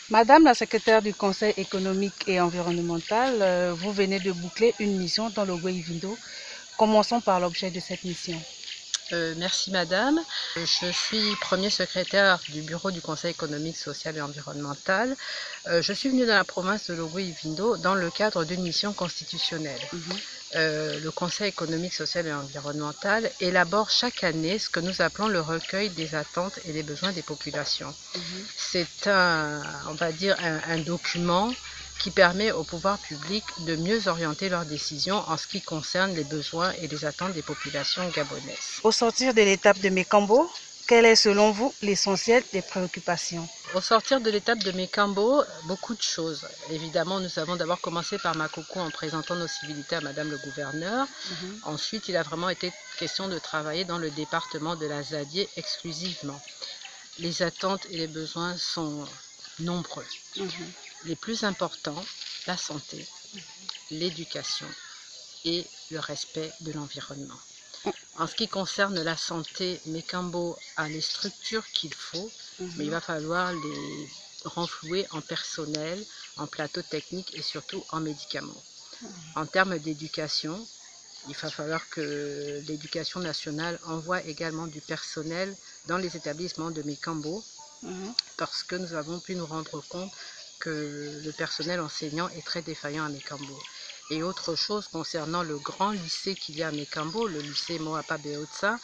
Madame la secrétaire du Conseil économique et environnemental, vous venez de boucler une mission dans le Goué-Vindo. Commençons par l'objet de cette mission. Merci madame. Je suis premier secrétaire du bureau du Conseil économique, social et environnemental. Je suis venue dans la province de Logoué-Vindo dans le cadre d'une mission constitutionnelle. Le Conseil économique, social et environnemental élabore chaque année ce que nous appelons le recueil des attentes et des besoins des populations. C'est on va dire, un document qui permet au pouvoir public de mieux orienter leurs décisions en ce qui concerne les besoins et les attentes des populations gabonaises. Au sortir de l'étape de Mékambo, quel est selon vous l'essentiel des préoccupations? Au sortir de l'étape de Mékambo, beaucoup de choses. Évidemment, nous avons d'abord commencé par Makoko en présentant nos civilités à Madame le gouverneur. Ensuite, il a vraiment été question de travailler dans le département de la Zadier exclusivement. Les attentes et les besoins sont nombreux. Les plus importants, la santé, l'éducation et le respect de l'environnement. En ce qui concerne la santé, Mékambo a les structures qu'il faut, mais il va falloir les renflouer en personnel, en plateau technique et surtout en médicaments. En termes d'éducation, il va falloir que l'éducation nationale envoie également du personnel dans les établissements de Mékambo, parce que nous avons pu nous rendre compte que le personnel enseignant est très défaillant à Mékambo. Et autre chose concernant le grand lycée qu'il y a à Mékambo, le lycée Moapa Beotsa,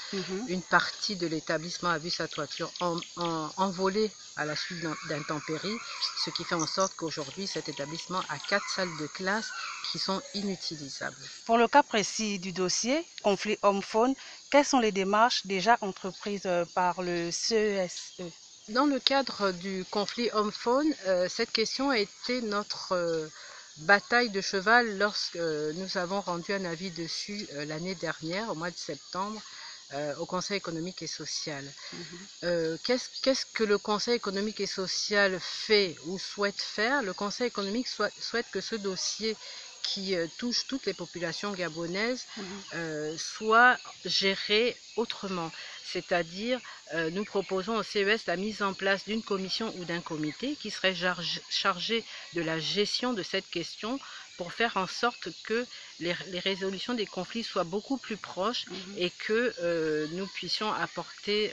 une partie de l'établissement a vu sa toiture envolée à la suite d'intempéries, ce qui fait en sorte qu'aujourd'hui cet établissement a 4 salles de classe qui sont inutilisables. Pour le cas précis du dossier, conflit homme-faune, quelles sont les démarches déjà entreprises par le CESE? Dans le cadre du conflit homme-faune, cette question a été notre bataille de cheval lorsque nous avons rendu un avis dessus l'année dernière, au mois de septembre, au Conseil économique et social. Qu'est-ce que le Conseil économique et social fait ou souhaite faire? Le Conseil économique souhaite que ce dossier qui touche toutes les populations gabonaises soit géré autrement. C'est-à-dire, nous proposons au CES la mise en place d'une commission ou d'un comité qui serait chargé de la gestion de cette question pour faire en sorte que les résolutions des conflits soient beaucoup plus proches et que nous puissions apporter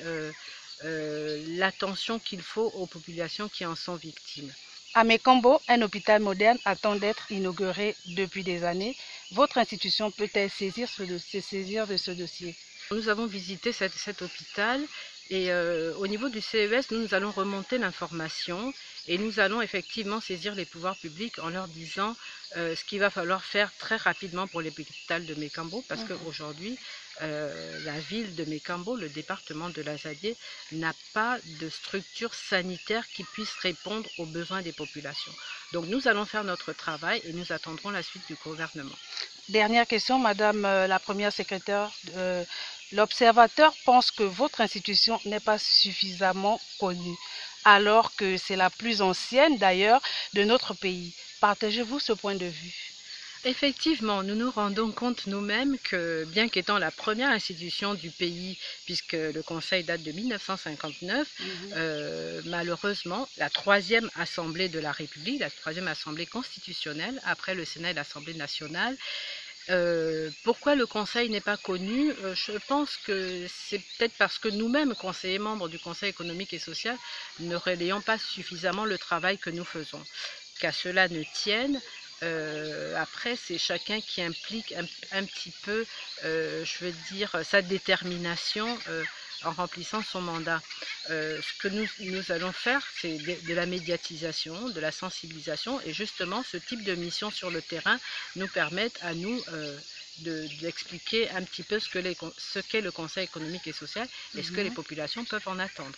l'attention qu'il faut aux populations qui en sont victimes. À Mékambo, un hôpital moderne attend d'être inauguré depuis des années. Votre institution peut-elle se saisir de ce dossier? Nous avons visité cet hôpital et au niveau du CES, nous allons remonter l'information et nous allons effectivement saisir les pouvoirs publics en leur disant ce qu'il va falloir faire très rapidement pour l'hôpital de Mékambo, parce qu'aujourd'hui, la ville de Mékambo, le département de la Zadier, n'a pas de structure sanitaire qui puisse répondre aux besoins des populations. Donc nous allons faire notre travail et nous attendrons la suite du gouvernement. Dernière question, Madame la première secrétaire. L'observateur pense que votre institution n'est pas suffisamment connue, alors que c'est la plus ancienne d'ailleurs de notre pays. Partagez-vous ce point de vue? Effectivement, nous nous rendons compte nous-mêmes que, bien qu'étant la première institution du pays, puisque le Conseil date de 1959, malheureusement, la troisième assemblée de la République, la troisième assemblée constitutionnelle, après le Sénat et l'Assemblée nationale, pourquoi le Conseil n'est pas connu? Je pense que c'est peut-être parce que nous-mêmes, conseillers membres du Conseil économique et social, ne relayons pas suffisamment le travail que nous faisons. Qu'à cela ne tienne, après, c'est chacun qui implique un petit peu, je veux dire, sa détermination en remplissant son mandat. Ce que nous allons faire, c'est de la médiatisation, de la sensibilisation, et justement, ce type de mission sur le terrain nous permettent à nous d'expliquer un petit peu ce qu'est le Conseil économique et social et ce que les populations peuvent en attendre.